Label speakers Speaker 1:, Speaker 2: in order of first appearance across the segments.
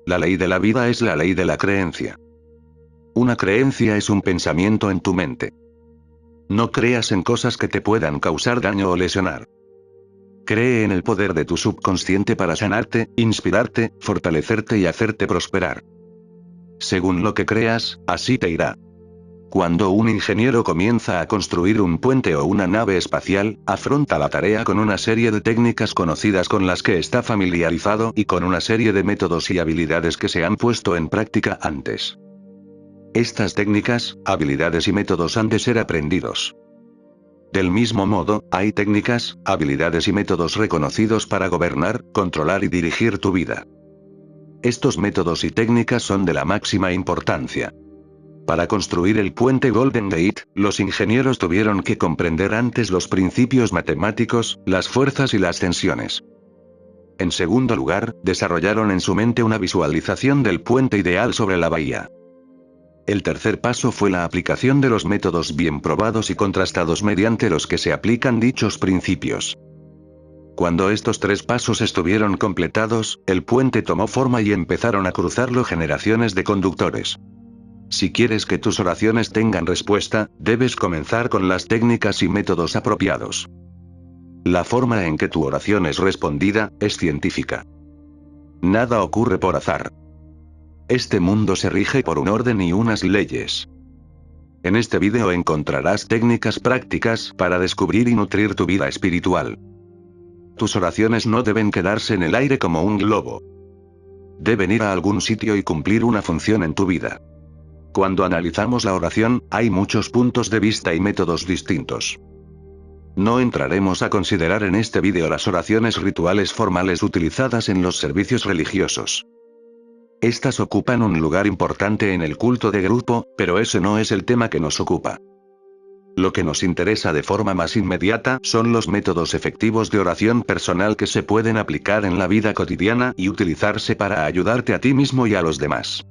Speaker 1: La ley de la vida es la ley de la creencia. Una creencia es un pensamiento en tu mente. No creas en cosas que te puedan causar daño o lesionar. Cree en el poder de tu subconsciente para sanarte, inspirarte, fortalecerte y hacerte prosperar. Según lo que creas, así te irá. Cuando un ingeniero comienza a construir un puente o una nave espacial, afronta la tarea con una serie de técnicas conocidas con las que está familiarizado y con una serie de métodos y habilidades que se han puesto en práctica antes. Estas técnicas, habilidades y métodos han de ser aprendidos. Del mismo modo, hay técnicas, habilidades y métodos reconocidos para gobernar, controlar y dirigir tu vida. Estos métodos y técnicas son de la máxima importancia. Para construir el puente Golden Gate, los ingenieros tuvieron que comprender antes los principios matemáticos, las fuerzas y las tensiones. En segundo lugar, desarrollaron en su mente una visualización del puente ideal sobre la bahía. El tercer paso fue la aplicación de los métodos bien probados y contrastados mediante los que se aplican dichos principios. Cuando estos tres pasos estuvieron completados, el puente tomó forma y empezaron a cruzarlo generaciones de conductores. Si quieres que tus oraciones tengan respuesta, debes comenzar con las técnicas y métodos apropiados. La forma en que tu oración es respondida, es científica. Nada ocurre por azar. Este mundo se rige por un orden y unas leyes. En este vídeo encontrarás técnicas prácticas para descubrir y nutrir tu vida espiritual. Tus oraciones no deben quedarse en el aire como un globo. Deben ir a algún sitio y cumplir una función en tu vida. Cuando analizamos la oración, hay muchos puntos de vista y métodos distintos. No entraremos a considerar en este vídeo las oraciones rituales formales utilizadas en los servicios religiosos. Estas ocupan un lugar importante en el culto de grupo, pero ese no es el tema que nos ocupa. Lo que nos interesa de forma más inmediata son los métodos efectivos de oración personal que se pueden aplicar en la vida cotidiana y utilizarse para ayudarte a ti mismo y a los demás.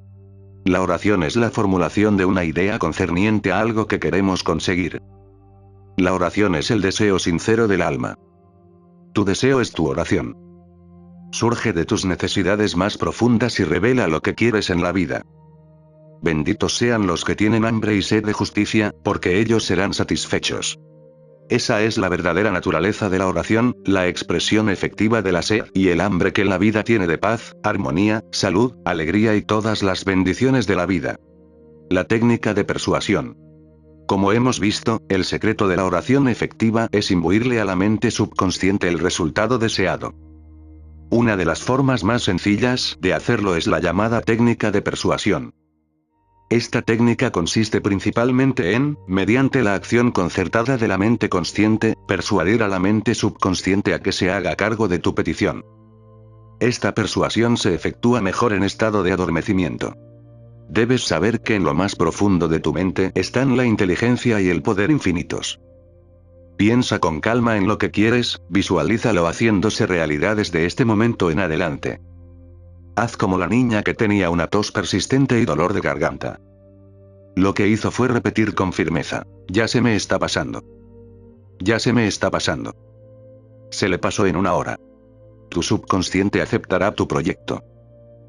Speaker 1: La oración es la formulación de una idea concerniente a algo que queremos conseguir. La oración es el deseo sincero del alma. Tu deseo es tu oración. Surge de tus necesidades más profundas y revela lo que quieres en la vida. Benditos sean los que tienen hambre y sed de justicia, porque ellos serán satisfechos. Esa es la verdadera naturaleza de la oración, la expresión efectiva de la sed y el hambre que la vida tiene de paz, armonía, salud, alegría y todas las bendiciones de la vida. La técnica de persuasión. Como hemos visto, el secreto de la oración efectiva es imbuirle a la mente subconsciente el resultado deseado. Una de las formas más sencillas de hacerlo es la llamada técnica de persuasión. Esta técnica consiste principalmente en, mediante la acción concertada de la mente consciente, persuadir a la mente subconsciente a que se haga cargo de tu petición. Esta persuasión se efectúa mejor en estado de adormecimiento. Debes saber que en lo más profundo de tu mente están la inteligencia y el poder infinitos. Piensa con calma en lo que quieres, visualízalo haciéndose realidad desde este momento en adelante. Haz como la niña que tenía una tos persistente y dolor de garganta. Lo que hizo fue repetir con firmeza: ya se me está pasando. Ya se me está pasando. Se le pasó en una hora. Tu subconsciente aceptará tu proyecto.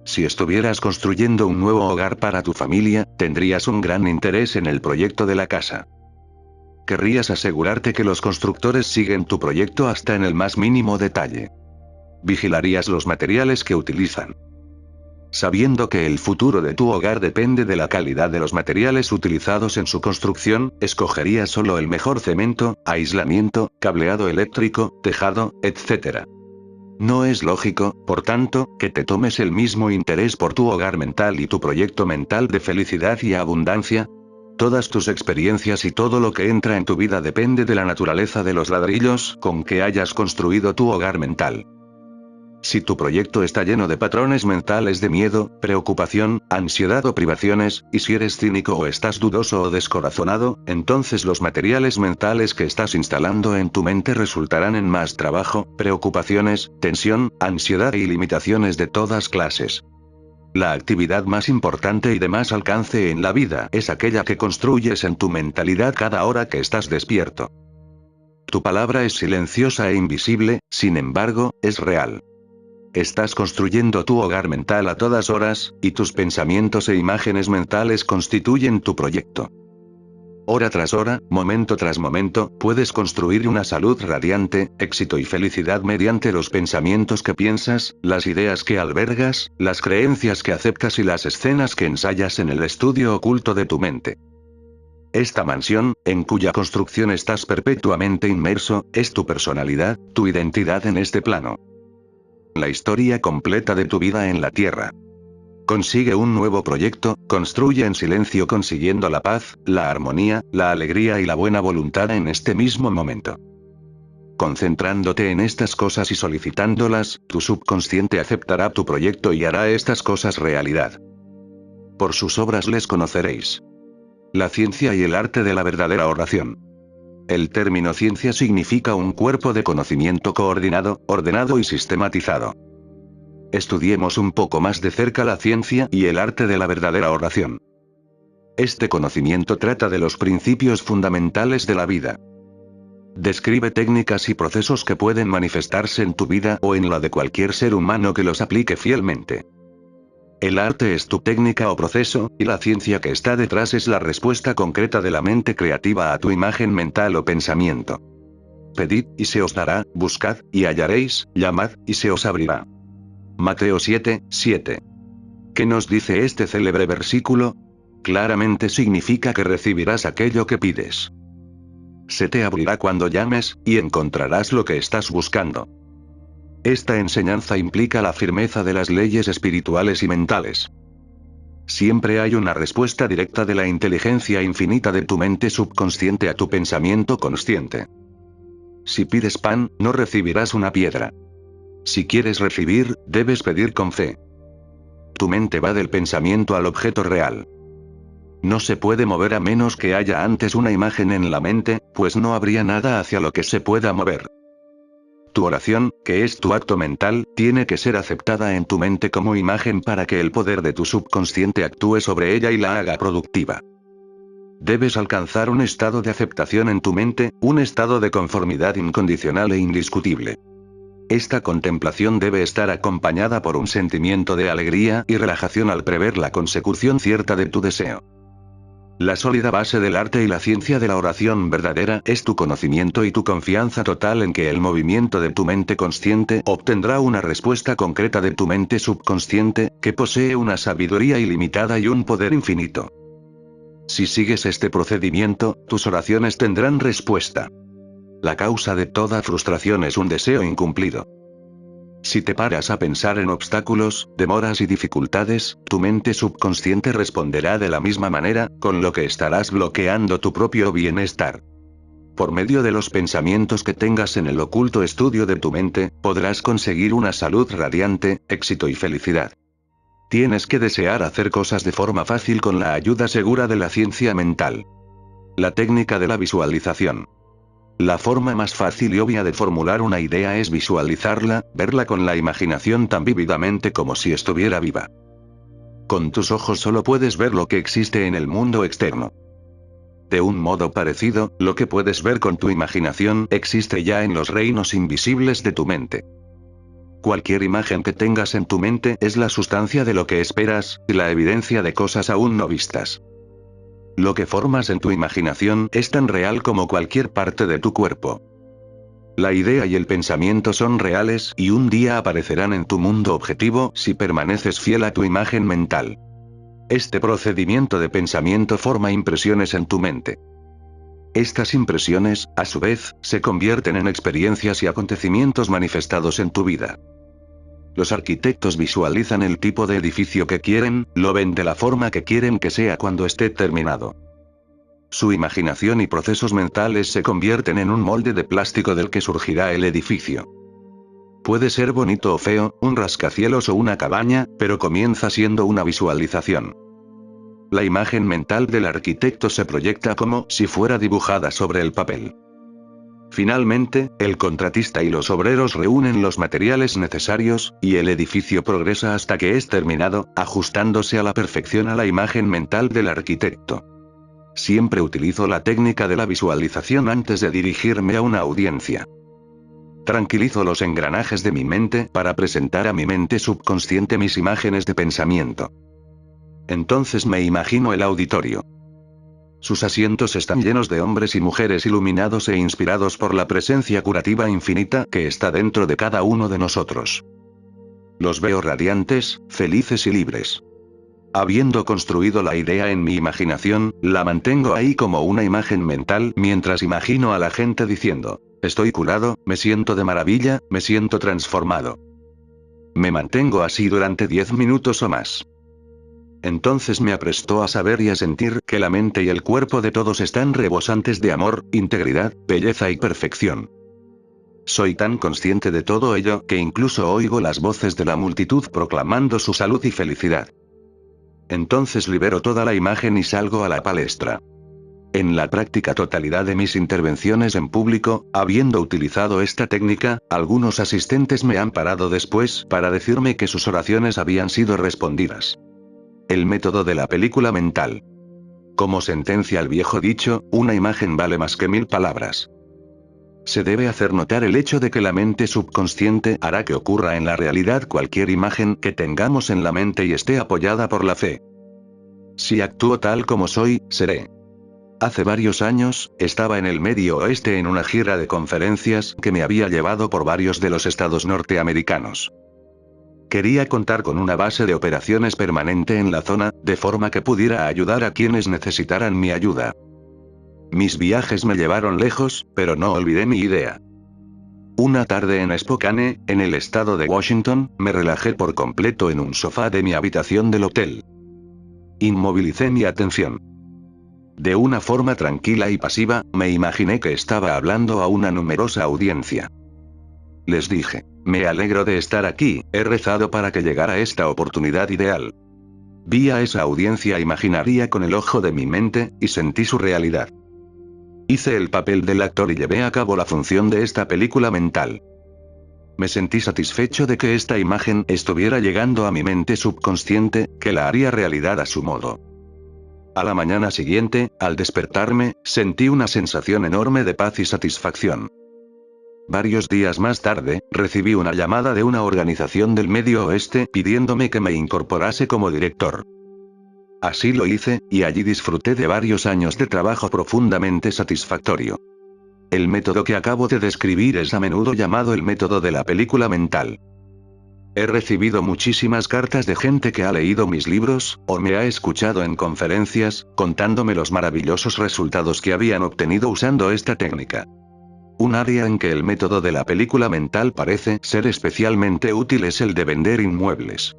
Speaker 1: Si estuvieras construyendo un nuevo hogar para tu familia, tendrías un gran interés en el proyecto de la casa. Querrías asegurarte que los constructores siguen tu proyecto hasta en el más mínimo detalle. Vigilarías los materiales que utilizan. Sabiendo que el futuro de tu hogar depende de la calidad de los materiales utilizados en su construcción, escogerías solo el mejor cemento, aislamiento, cableado eléctrico, tejado, etc. No es lógico, por tanto, que te tomes el mismo interés por tu hogar mental y tu proyecto mental de felicidad y abundancia. Todas tus experiencias y todo lo que entra en tu vida depende de la naturaleza de los ladrillos con que hayas construido tu hogar mental. Si tu proyecto está lleno de patrones mentales de miedo, preocupación, ansiedad o privaciones, y si eres cínico o estás dudoso o descorazonado, entonces los materiales mentales que estás instalando en tu mente resultarán en más trabajo, preocupaciones, tensión, ansiedad y limitaciones de todas clases. La actividad más importante y de más alcance en la vida es aquella que construyes en tu mentalidad cada hora que estás despierto. Tu palabra es silenciosa e invisible, sin embargo, es real. Estás construyendo tu hogar mental a todas horas, y tus pensamientos e imágenes mentales constituyen tu proyecto. Hora tras hora, momento tras momento, puedes construir una salud radiante, éxito y felicidad mediante los pensamientos que piensas, las ideas que albergas, las creencias que aceptas y las escenas que ensayas en el estudio oculto de tu mente. Esta mansión, en cuya construcción estás perpetuamente inmerso, es tu personalidad, tu identidad en este plano. La historia completa de tu vida en la Tierra. Consigue un nuevo proyecto, construye en silencio consiguiendo la paz, la armonía, la alegría y la buena voluntad en este mismo momento. Concentrándote en estas cosas y solicitándolas, tu subconsciente aceptará tu proyecto y hará estas cosas realidad. Por sus obras les conoceréis. La ciencia y el arte de la verdadera oración. El término ciencia significa un cuerpo de conocimiento coordinado, ordenado y sistematizado. Estudiemos un poco más de cerca la ciencia y el arte de la verdadera oración. Este conocimiento trata de los principios fundamentales de la vida. Describe técnicas y procesos que pueden manifestarse en tu vida o en la de cualquier ser humano que los aplique fielmente. El arte es tu técnica o proceso, y la ciencia que está detrás es la respuesta concreta de la mente creativa a tu imagen mental o pensamiento. Pedid, y se os dará, buscad, y hallaréis, llamad, y se os abrirá. Mateo 7:7. ¿Qué nos dice este célebre versículo? Claramente significa que recibirás aquello que pides. Se te abrirá cuando llames, y encontrarás lo que estás buscando. Esta enseñanza implica la firmeza de las leyes espirituales y mentales. Siempre hay una respuesta directa de la inteligencia infinita de tu mente subconsciente a tu pensamiento consciente. Si pides pan, no recibirás una piedra. Si quieres recibir, debes pedir con fe. Tu mente va del pensamiento al objeto real. No se puede mover a menos que haya antes una imagen en la mente, pues no habría nada hacia lo que se pueda mover. Tu oración, que es tu acto mental, tiene que ser aceptada en tu mente como imagen para que el poder de tu subconsciente actúe sobre ella y la haga productiva. Debes alcanzar un estado de aceptación en tu mente, un estado de conformidad incondicional e indiscutible. Esta contemplación debe estar acompañada por un sentimiento de alegría y relajación al prever la consecución cierta de tu deseo. La sólida base del arte y la ciencia de la oración verdadera es tu conocimiento y tu confianza total en que el movimiento de tu mente consciente obtendrá una respuesta concreta de tu mente subconsciente, que posee una sabiduría ilimitada y un poder infinito. Si sigues este procedimiento, tus oraciones tendrán respuesta. La causa de toda frustración es un deseo incumplido. Si te paras a pensar en obstáculos, demoras y dificultades, tu mente subconsciente responderá de la misma manera, con lo que estarás bloqueando tu propio bienestar. Por medio de los pensamientos que tengas en el oculto estudio de tu mente, podrás conseguir una salud radiante, éxito y felicidad. Tienes que desear hacer cosas de forma fácil con la ayuda segura de la ciencia mental. La técnica de la visualización. La forma más fácil y obvia de formular una idea es visualizarla, verla con la imaginación tan vívidamente como si estuviera viva. Con tus ojos solo puedes ver lo que existe en el mundo externo. De un modo parecido, lo que puedes ver con tu imaginación existe ya en los reinos invisibles de tu mente. Cualquier imagen que tengas en tu mente es la sustancia de lo que esperas, y la evidencia de cosas aún no vistas. Lo que formas en tu imaginación es tan real como cualquier parte de tu cuerpo. La idea y el pensamiento son reales y un día aparecerán en tu mundo objetivo si permaneces fiel a tu imagen mental. Este procedimiento de pensamiento forma impresiones en tu mente. Estas impresiones, a su vez, se convierten en experiencias y acontecimientos manifestados en tu vida. Los arquitectos visualizan el tipo de edificio que quieren, lo ven de la forma que quieren que sea cuando esté terminado. Su imaginación y procesos mentales se convierten en un molde de plástico del que surgirá el edificio. Puede ser bonito o feo, un rascacielos o una cabaña, pero comienza siendo una visualización. La imagen mental del arquitecto se proyecta como si fuera dibujada sobre el papel. Finalmente, el contratista y los obreros reúnen los materiales necesarios, y el edificio progresa hasta que es terminado, ajustándose a la perfección a la imagen mental del arquitecto. Siempre utilizo la técnica de la visualización antes de dirigirme a una audiencia. tranquilizo los engranajes de mi mente para presentar a mi mente subconsciente mis imágenes de pensamiento. Entonces me imagino el auditorio. Sus asientos están llenos de hombres y mujeres iluminados e inspirados por la presencia curativa infinita que está dentro de cada uno de nosotros. Los veo radiantes, felices y libres. Habiendo construido la idea en mi imaginación, la mantengo ahí como una imagen mental mientras imagino a la gente diciendo: estoy curado, me siento de maravilla, me siento transformado. Me mantengo así durante 10 minutos o más. Entonces me apresto a saber y a sentir que la mente y el cuerpo de todos están rebosantes de amor, integridad, belleza y perfección. Soy tan consciente de todo ello que incluso oigo las voces de la multitud proclamando su salud y felicidad. Entonces libero toda la imagen y salgo a la palestra. En la práctica totalidad de mis intervenciones en público, habiendo utilizado esta técnica, algunos asistentes me han parado después para decirme que sus oraciones habían sido respondidas. El método de la película mental. Como sentencia el viejo dicho, una imagen vale más que 1000 palabras. Se debe hacer notar el hecho de que la mente subconsciente hará que ocurra en la realidad cualquier imagen que tengamos en la mente y esté apoyada por la fe. Si actúo tal como soy, seré. Hace varios años, estaba en el Medio Oeste en una gira de conferencias que me había llevado por varios de los estados norteamericanos. Quería contar con una base de operaciones permanente en la zona, de forma que pudiera ayudar a quienes necesitaran mi ayuda. Mis viajes me llevaron lejos, pero no olvidé mi idea. Una tarde en Spokane, en el estado de Washington, me relajé por completo en un sofá de mi habitación del hotel. Inmovilicé mi atención. De una forma tranquila y pasiva, me imaginé que estaba hablando a una numerosa audiencia. Les dije: me alegro de estar aquí, he rezado para que llegara esta oportunidad ideal. Vi a esa audiencia imaginaria con el ojo de mi mente, y sentí su realidad. Hice el papel del actor y llevé a cabo la función de esta película mental. Me sentí satisfecho de que esta imagen estuviera llegando a mi mente subconsciente, que la haría realidad a su modo. A la mañana siguiente, al despertarme, sentí una sensación enorme de paz y satisfacción. Varios días más tarde, recibí una llamada de una organización del Medio Oeste pidiéndome que me incorporase como director. Así lo hice, y allí disfruté de varios años de trabajo profundamente satisfactorio. El método que acabo de describir es a menudo llamado el método de la película mental. He recibido muchísimas cartas de gente que ha leído mis libros, o me ha escuchado en conferencias, contándome los maravillosos resultados que habían obtenido usando esta técnica. Un área en que el método de la película mental parece ser especialmente útil es el de vender inmuebles.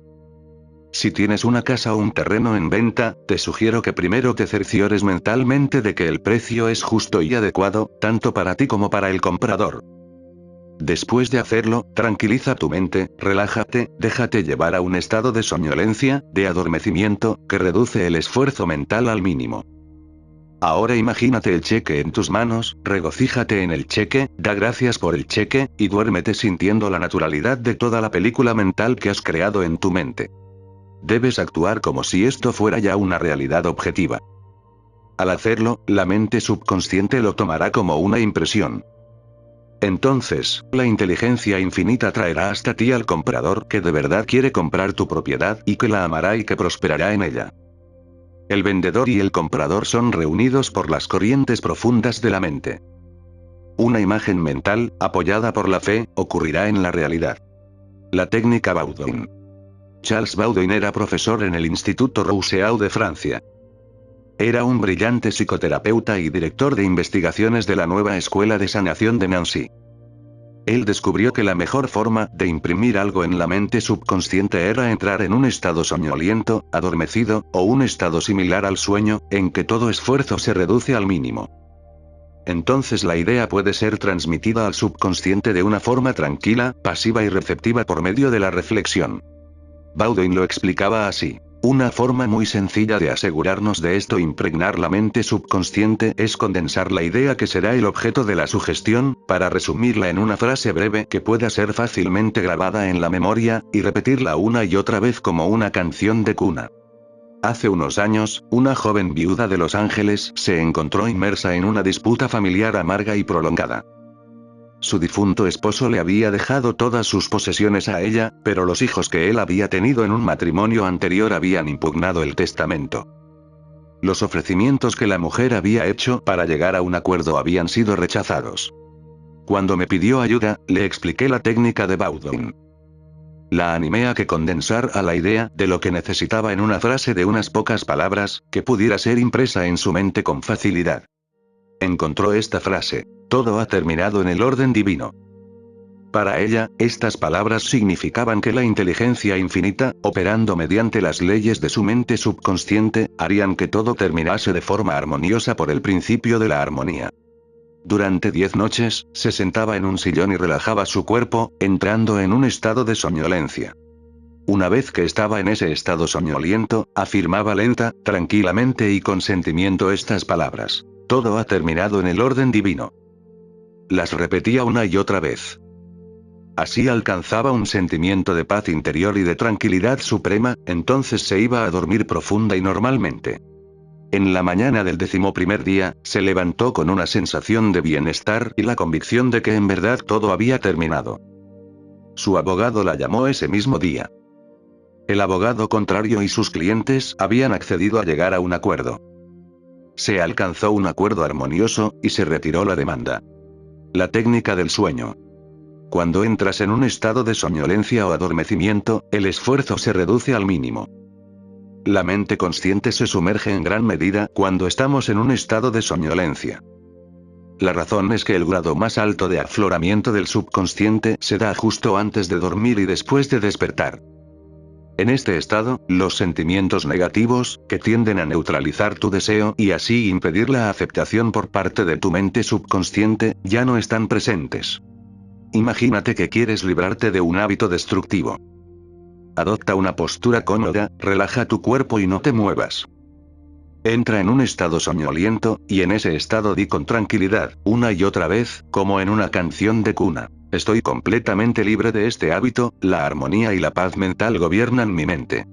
Speaker 1: Si tienes una casa o un terreno en venta, te sugiero que primero te cerciores mentalmente de que el precio es justo y adecuado, tanto para ti como para el comprador. Después de hacerlo, tranquiliza tu mente, relájate, déjate llevar a un estado de somnolencia, de adormecimiento, que reduce el esfuerzo mental al mínimo. Ahora imagínate el cheque en tus manos, regocíjate en el cheque, da gracias por el cheque, y duérmete sintiendo la naturalidad de toda la película mental que has creado en tu mente. Debes actuar como si esto fuera ya una realidad objetiva. Al hacerlo, la mente subconsciente lo tomará como una impresión. Entonces, la inteligencia infinita traerá hasta ti al comprador que de verdad quiere comprar tu propiedad y que la amará y que prosperará en ella. El vendedor y el comprador son reunidos por las corrientes profundas de la mente. Una imagen mental, apoyada por la fe, ocurrirá en la realidad. La técnica Baudouin. Charles Baudouin era profesor en el Instituto Rousseau de Francia. Era un brillante psicoterapeuta y director de investigaciones de la nueva escuela de sanación de Nancy. Él descubrió que la mejor forma de imprimir algo en la mente subconsciente era entrar en un estado soñoliento, adormecido, o un estado similar al sueño, en que todo esfuerzo se reduce al mínimo. Entonces la idea puede ser transmitida al subconsciente de una forma tranquila, pasiva y receptiva por medio de la reflexión. Baudouin lo explicaba así. Una forma muy sencilla de asegurarnos de esto impregnar la mente subconsciente es condensar la idea que será el objeto de la sugestión, para resumirla en una frase breve que pueda ser fácilmente grabada en la memoria, y repetirla una y otra vez como una canción de cuna. Hace unos años, una joven viuda de Los Ángeles se encontró inmersa en una disputa familiar amarga y prolongada. Su difunto esposo le había dejado todas sus posesiones a ella, pero los hijos que él había tenido en un matrimonio anterior habían impugnado el testamento. Los ofrecimientos que la mujer había hecho para llegar a un acuerdo habían sido rechazados. Cuando me pidió ayuda, le expliqué la técnica de Bowden. La animé a que condensara la idea de lo que necesitaba en una frase de unas pocas palabras, que pudiera ser impresa en su mente con facilidad. Encontró esta frase: todo ha terminado en el orden divino. Para ella, estas palabras significaban que la inteligencia infinita, operando mediante las leyes de su mente subconsciente, harían que todo terminase de forma armoniosa por el principio de la armonía. Durante 10 noches, se sentaba en un sillón y relajaba su cuerpo, entrando en un estado de somnolencia. Una vez que estaba en ese estado soñoliento, afirmaba lenta, tranquilamente y con sentimiento estas palabras: todo ha terminado en el orden divino. Las repetía una y otra vez. Así alcanzaba un sentimiento de paz interior y de tranquilidad suprema, entonces se iba a dormir profunda y normalmente. En la mañana del 11º día, se levantó con una sensación de bienestar y la convicción de que en verdad todo había terminado. Su abogado la llamó ese mismo día. El abogado contrario y sus clientes habían accedido a llegar a un acuerdo. Se alcanzó un acuerdo armonioso, y se retiró la demanda. La técnica del sueño. Cuando entras en un estado de somnolencia o adormecimiento, el esfuerzo se reduce al mínimo. La mente consciente se sumerge en gran medida cuando estamos en un estado de somnolencia. La razón es que el grado más alto de afloramiento del subconsciente se da justo antes de dormir y después de despertar. En este estado, los sentimientos negativos, que tienden a neutralizar tu deseo y así impedir la aceptación por parte de tu mente subconsciente, ya no están presentes. Imagínate que quieres librarte de un hábito destructivo. Adopta una postura cómoda, relaja tu cuerpo y no te muevas. Entra en un estado soñoliento, y en ese estado di con tranquilidad, una y otra vez, como en una canción de cuna: estoy completamente libre de este hábito, la armonía y la paz mental gobiernan mi mente.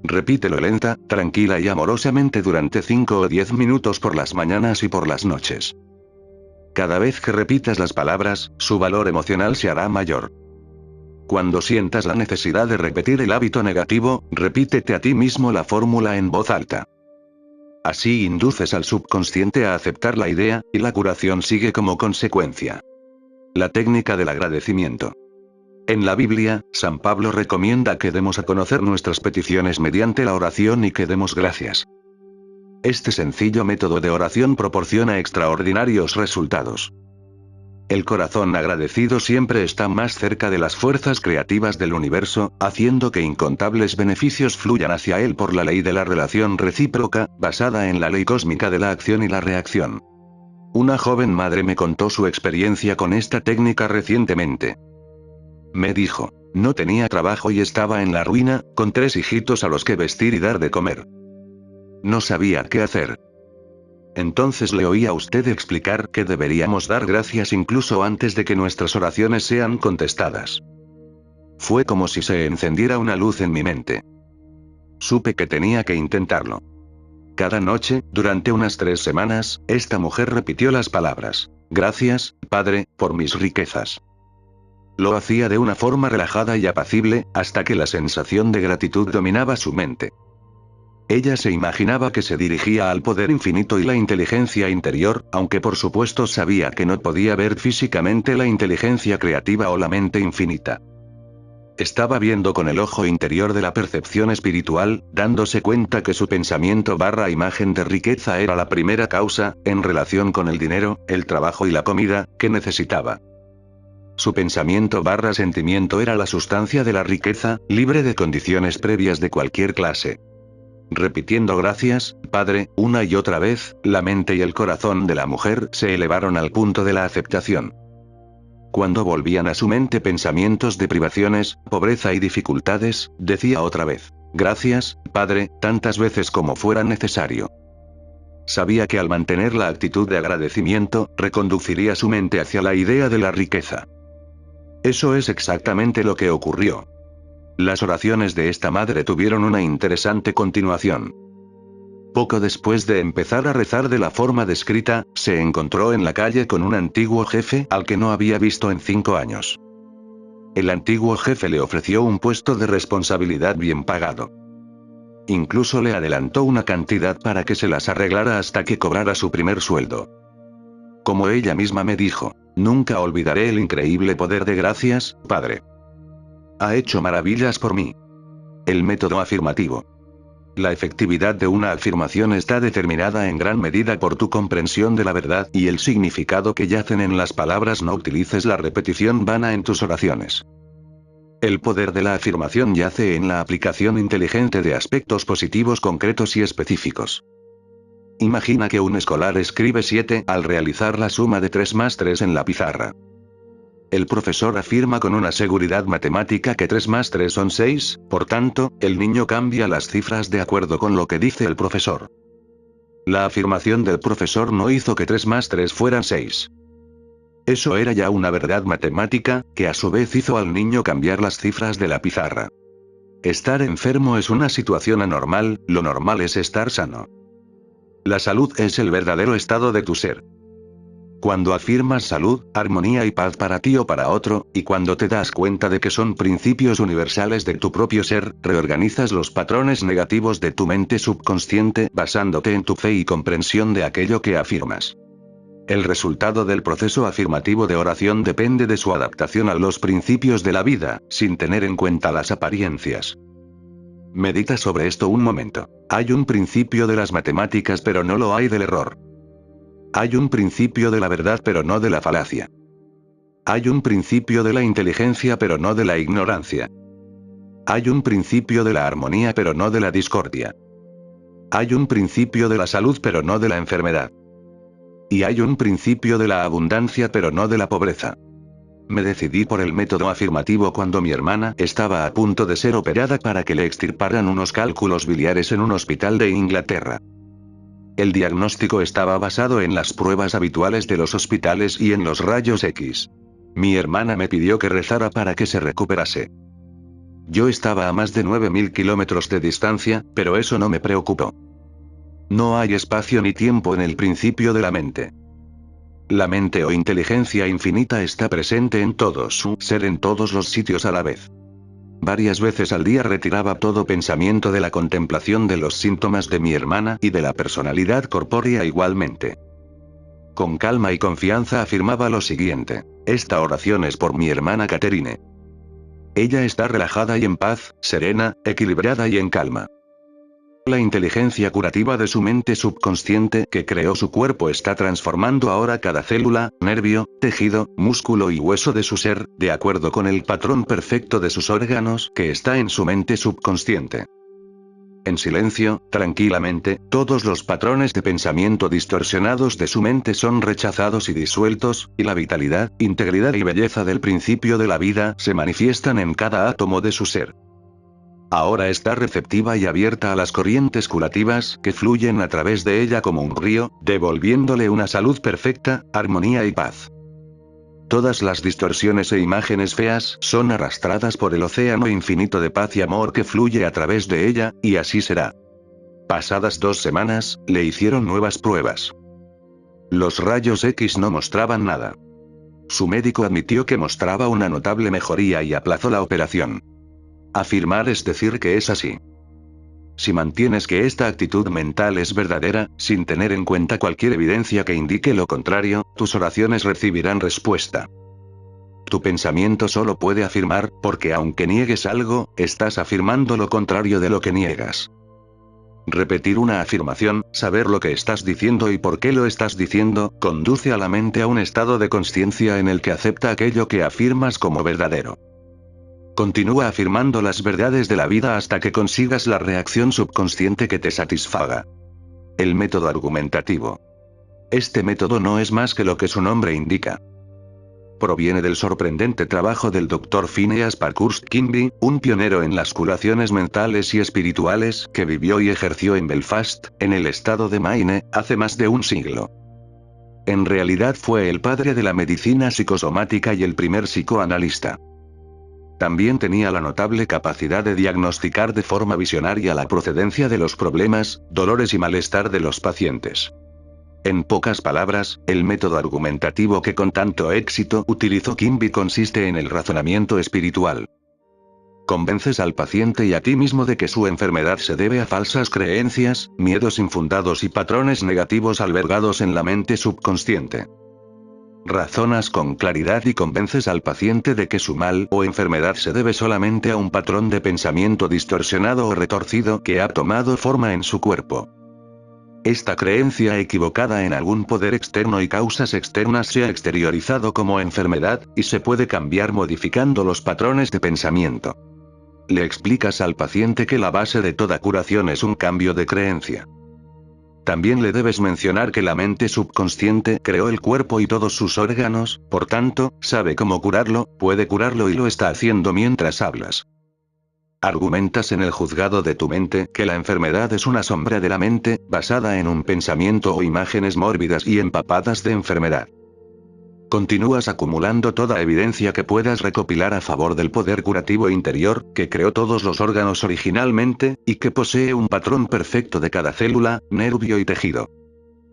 Speaker 1: Repítelo lenta, tranquila y amorosamente durante 5 o 10 minutos por las mañanas y por las noches. Cada vez que repitas las palabras, su valor emocional se hará mayor. Cuando sientas la necesidad de repetir el hábito negativo, repítete a ti mismo la fórmula en voz alta. Así induces al subconsciente a aceptar la idea, y la curación sigue como consecuencia. La técnica del agradecimiento. En la Biblia, San Pablo recomienda que demos a conocer nuestras peticiones mediante la oración y que demos gracias. Este sencillo método de oración proporciona extraordinarios resultados. El corazón agradecido siempre está más cerca de las fuerzas creativas del universo, haciendo que incontables beneficios fluyan hacia él por la ley de la relación recíproca, basada en la ley cósmica de la acción y la reacción. Una joven madre me contó su experiencia con esta técnica recientemente. Me dijo: no tenía trabajo y estaba en la ruina, con 3 hijitos a los que vestir y dar de comer. No sabía qué hacer. Entonces le oí a usted explicar que deberíamos dar gracias incluso antes de que nuestras oraciones sean contestadas. Fue como si se encendiera una luz en mi mente. Supe que tenía que intentarlo. Cada noche, durante unas 3 semanas, esta mujer repitió las palabras: gracias, Padre, por mis riquezas. Lo hacía de una forma relajada y apacible, hasta que la sensación de gratitud dominaba su mente. Ella se imaginaba que se dirigía al poder infinito y la inteligencia interior, aunque por supuesto sabía que no podía ver físicamente la inteligencia creativa o la mente infinita. Estaba viendo con el ojo interior de la percepción espiritual, dándose cuenta que su pensamiento / imagen de riqueza era la primera causa, en relación con el dinero, el trabajo y la comida, que necesitaba. Su pensamiento / sentimiento era la sustancia de la riqueza, libre de condiciones previas de cualquier clase. Repitiendo gracias, Padre, una y otra vez, la mente y el corazón de la mujer se elevaron al punto de la aceptación. Cuando volvían a su mente pensamientos de privaciones, pobreza y dificultades, decía otra vez: gracias, Padre, tantas veces como fuera necesario. Sabía que al mantener la actitud de agradecimiento, reconduciría su mente hacia la idea de la riqueza. Eso es exactamente lo que ocurrió. Las oraciones de esta madre tuvieron una interesante continuación. Poco después de empezar a rezar de la forma descrita, se encontró en la calle con un antiguo jefe al que no había visto en 5 años. El antiguo jefe le ofreció un puesto de responsabilidad bien pagado. Incluso le adelantó una cantidad para que se las arreglara hasta que cobrara su primer sueldo. Como ella misma me dijo, nunca olvidaré el increíble poder de gracias, padre. Ha hecho maravillas por mí. El método afirmativo. La efectividad de una afirmación está determinada en gran medida por tu comprensión de la verdad y el significado que yacen en las palabras. No utilices la repetición vana en tus oraciones. El poder de la afirmación yace en la aplicación inteligente de aspectos positivos concretos y específicos. Imagina que un escolar escribe 7 al realizar la suma de 3 más 3 en la pizarra. El profesor afirma con una seguridad matemática que 3 más 3 son 6, por tanto, el niño cambia las cifras de acuerdo con lo que dice el profesor. La afirmación del profesor no hizo que 3 más 3 fueran 6. Eso era ya una verdad matemática, que a su vez hizo al niño cambiar las cifras de la pizarra. Estar enfermo es una situación anormal, lo normal es estar sano. La salud es el verdadero estado de tu ser. Cuando afirmas salud, armonía y paz para ti o para otro, y cuando te das cuenta de que son principios universales de tu propio ser, reorganizas los patrones negativos de tu mente subconsciente basándote en tu fe y comprensión de aquello que afirmas. El resultado del proceso afirmativo de oración depende de su adaptación a los principios de la vida, sin tener en cuenta las apariencias. Medita sobre esto un momento. Hay un principio de las matemáticas pero no lo hay del error. Hay un principio de la verdad pero no de la falacia. Hay un principio de la inteligencia pero no de la ignorancia. Hay un principio de la armonía pero no de la discordia. Hay un principio de la salud pero no de la enfermedad. Y hay un principio de la abundancia pero no de la pobreza. Me decidí por el método afirmativo cuando mi hermana estaba a punto de ser operada para que le extirparan unos cálculos biliares en un hospital de Inglaterra. El diagnóstico estaba basado en las pruebas habituales de los hospitales y en los rayos X. Mi hermana me pidió que rezara para que se recuperase. Yo estaba a más de 9.000 kilómetros de distancia, pero eso no me preocupó. No hay espacio ni tiempo en el principio de la mente. La mente o inteligencia infinita está presente en todo su ser en todos los sitios a la vez. Varias veces al día retiraba todo pensamiento de la contemplación de los síntomas de mi hermana y de la personalidad corpórea igualmente. Con calma y confianza afirmaba lo siguiente: esta oración es por mi hermana Catherine. Ella está relajada y en paz, serena, equilibrada y en calma. La inteligencia curativa de su mente subconsciente que creó su cuerpo está transformando ahora cada célula, nervio, tejido, músculo y hueso de su ser, de acuerdo con el patrón perfecto de sus órganos que está en su mente subconsciente. En silencio, tranquilamente, todos los patrones de pensamiento distorsionados de su mente son rechazados y disueltos, y la vitalidad, integridad y belleza del principio de la vida se manifiestan en cada átomo de su ser. Ahora está receptiva y abierta a las corrientes curativas que fluyen a través de ella como un río, devolviéndole una salud perfecta, armonía y paz. Todas las distorsiones e imágenes feas son arrastradas por el océano infinito de paz y amor que fluye a través de ella, y así será. Pasadas 2 semanas, le hicieron nuevas pruebas. Los rayos X no mostraban nada. Su médico admitió que mostraba una notable mejoría y aplazó la operación. Afirmar es decir que es así. Si mantienes que esta actitud mental es verdadera, sin tener en cuenta cualquier evidencia que indique lo contrario, tus oraciones recibirán respuesta. Tu pensamiento solo puede afirmar, porque aunque niegues algo, estás afirmando lo contrario de lo que niegas. Repetir una afirmación, saber lo que estás diciendo y por qué lo estás diciendo, conduce a la mente a un estado de conciencia en el que acepta aquello que afirmas como verdadero. Continúa afirmando las verdades de la vida hasta que consigas la reacción subconsciente que te satisfaga. El método argumentativo. Este método no es más que lo que su nombre indica. Proviene del sorprendente trabajo del Dr. Phineas Parkhurst Quimby, un pionero en las curaciones mentales y espirituales que vivió y ejerció en Belfast, en el estado de Maine, hace más de un siglo. En realidad fue el padre de la medicina psicosomática y el primer psicoanalista. También tenía la notable capacidad de diagnosticar de forma visionaria la procedencia de los problemas, dolores y malestar de los pacientes. En pocas palabras, el método argumentativo que con tanto éxito utilizó Quimby consiste en el razonamiento espiritual. Convences al paciente y a ti mismo de que su enfermedad se debe a falsas creencias, miedos infundados y patrones negativos albergados en la mente subconsciente. Razonas con claridad y convences al paciente de que su mal o enfermedad se debe solamente a un patrón de pensamiento distorsionado o retorcido que ha tomado forma en su cuerpo. Esta creencia equivocada en algún poder externo y causas externas se ha exteriorizado como enfermedad, y se puede cambiar modificando los patrones de pensamiento. Le explicas al paciente que la base de toda curación es un cambio de creencia. También le debes mencionar que la mente subconsciente creó el cuerpo y todos sus órganos, por tanto, sabe cómo curarlo, puede curarlo y lo está haciendo mientras hablas. Argumentas en el juzgado de tu mente que la enfermedad es una sombra de la mente, basada en un pensamiento o imágenes mórbidas y empapadas de enfermedad. Continúas acumulando toda evidencia que puedas recopilar a favor del poder curativo interior, que creó todos los órganos originalmente, y que posee un patrón perfecto de cada célula, nervio y tejido.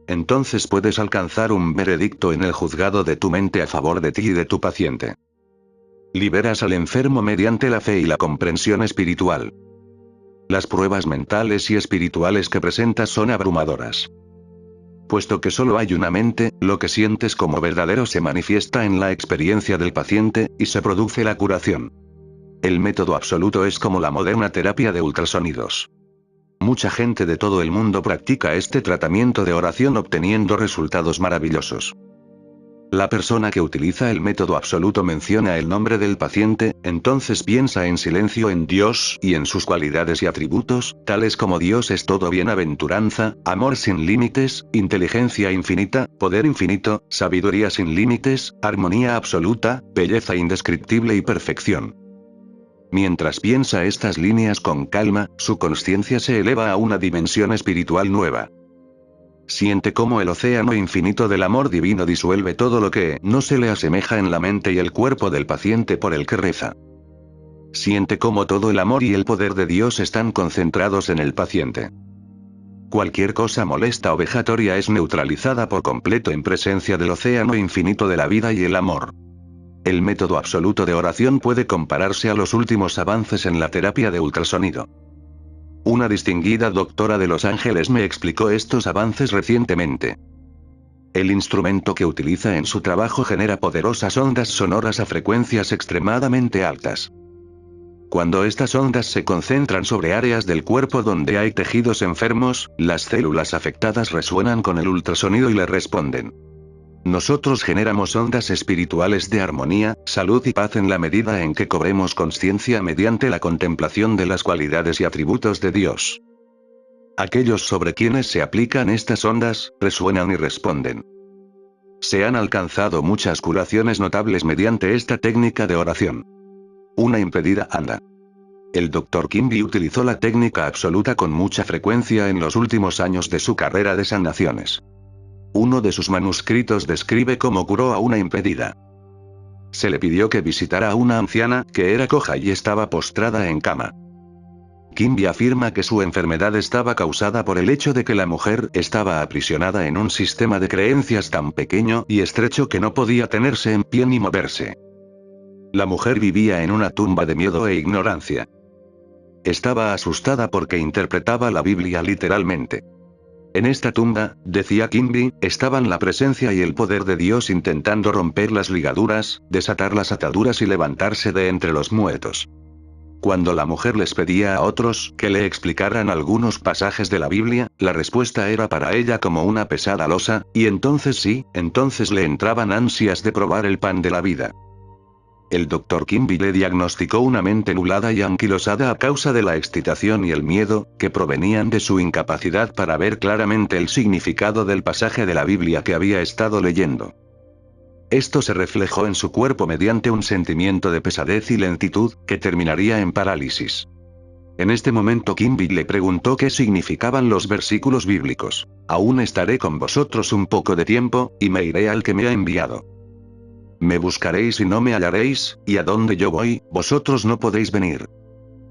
Speaker 1: Entonces puedes alcanzar un veredicto en el juzgado de tu mente a favor de ti y de tu paciente. Liberas al enfermo mediante la fe y la comprensión espiritual. Las pruebas mentales y espirituales que presentas son abrumadoras. Puesto que solo hay una mente, lo que sientes como verdadero se manifiesta en la experiencia del paciente, y se produce la curación. El método absoluto es como la moderna terapia de ultrasonidos. Mucha gente de todo el mundo practica este tratamiento de oración obteniendo resultados maravillosos. La persona que utiliza el método absoluto menciona el nombre del paciente, entonces piensa en silencio en Dios y en sus cualidades y atributos, tales como Dios es todo, bienaventuranza, amor sin límites, inteligencia infinita, poder infinito, sabiduría sin límites, armonía absoluta, belleza indescriptible y perfección. Mientras piensa estas líneas con calma, su conciencia se eleva a una dimensión espiritual nueva. Siente cómo el océano infinito del amor divino disuelve todo lo que no se le asemeja en la mente y el cuerpo del paciente por el que reza. Siente cómo todo el amor y el poder de Dios están concentrados en el paciente. Cualquier cosa molesta o vejatoria es neutralizada por completo en presencia del océano infinito de la vida y el amor. El método absoluto de oración puede compararse a los últimos avances en la terapia de ultrasonido. Una distinguida doctora de Los Ángeles me explicó estos avances recientemente. El instrumento que utiliza en su trabajo genera poderosas ondas sonoras a frecuencias extremadamente altas. Cuando estas ondas se concentran sobre áreas del cuerpo donde hay tejidos enfermos, las células afectadas resuenan con el ultrasonido y le responden. Nosotros generamos ondas espirituales de armonía, salud y paz en la medida en que cobremos conciencia mediante la contemplación de las cualidades y atributos de Dios. Aquellos sobre quienes se aplican estas ondas, resuenan y responden. Se han alcanzado muchas curaciones notables mediante esta técnica de oración. Una impedida anda. El Dr. Quimby utilizó la técnica absoluta con mucha frecuencia en los últimos años de su carrera de sanaciones. Uno de sus manuscritos describe cómo curó a una impedida. Se le pidió que visitara a una anciana, que era coja y estaba postrada en cama. Quimby afirma que su enfermedad estaba causada por el hecho de que la mujer estaba aprisionada en un sistema de creencias tan pequeño y estrecho que no podía tenerse en pie ni moverse. La mujer vivía en una tumba de miedo e ignorancia. Estaba asustada porque interpretaba la Biblia literalmente. En esta tumba, decía Quimby, estaban la presencia y el poder de Dios intentando romper las ligaduras, desatar las ataduras y levantarse de entre los muertos. Cuando la mujer les pedía a otros que le explicaran algunos pasajes de la Biblia, la respuesta era para ella como una pesada losa, y entonces le entraban ansias de probar el pan de la vida. El Dr. Quimby le diagnosticó una mente nublada y anquilosada a causa de la excitación y el miedo, que provenían de su incapacidad para ver claramente el significado del pasaje de la Biblia que había estado leyendo. Esto se reflejó en su cuerpo mediante un sentimiento de pesadez y lentitud, que terminaría en parálisis. En este momento Quimby le preguntó qué significaban los versículos bíblicos. Aún estaré con vosotros un poco de tiempo, y me iré al que me ha enviado. Me buscaréis y no me hallaréis, y a donde yo voy, vosotros no podéis venir.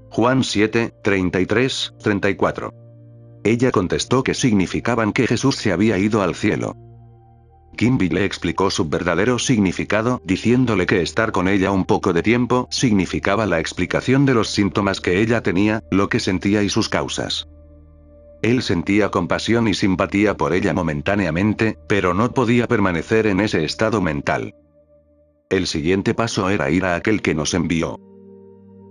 Speaker 1: Juan 7, 33, 34. Ella contestó que significaban que Jesús se había ido al cielo. Kimby le explicó su verdadero significado, diciéndole que estar con ella un poco de tiempo significaba la explicación de los síntomas que ella tenía, lo que sentía y sus causas. Él sentía compasión y simpatía por ella momentáneamente, pero no podía permanecer en ese estado mental. El siguiente paso era ir a aquel que nos envió.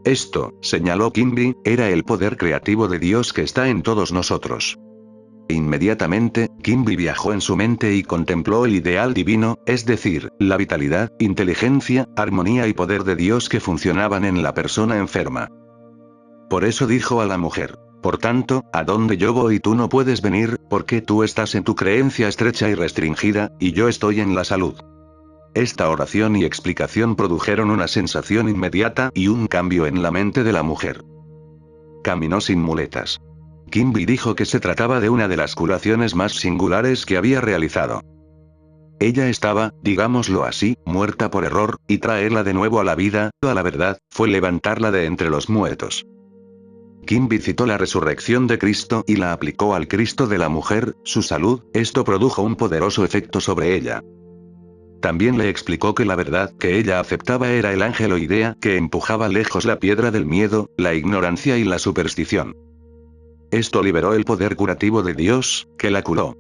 Speaker 1: Esto, señaló Kimby, era el poder creativo de Dios que está en todos nosotros. Inmediatamente, Kimby viajó en su mente y contempló el ideal divino, es decir, la vitalidad, inteligencia, armonía y poder de Dios que funcionaban en la persona enferma. Por eso dijo a la mujer: por tanto, a donde yo voy tú no puedes venir, porque tú estás en tu creencia estrecha y restringida, y yo estoy en la salud. Esta oración y explicación produjeron una sensación inmediata y un cambio en la mente de la mujer. Caminó sin muletas. Kimby dijo que se trataba de una de las curaciones más singulares que había realizado. Ella estaba, digámoslo así, muerta por error, y traerla de nuevo a la vida, a la verdad, fue levantarla de entre los muertos. Kimby citó la resurrección de Cristo y la aplicó al Cristo de la mujer, su salud, esto produjo un poderoso efecto sobre ella. También le explicó que la verdad que ella aceptaba era el ángel o idea que empujaba lejos la piedra del miedo, la ignorancia y la superstición. Esto liberó el poder curativo de Dios, que la curó.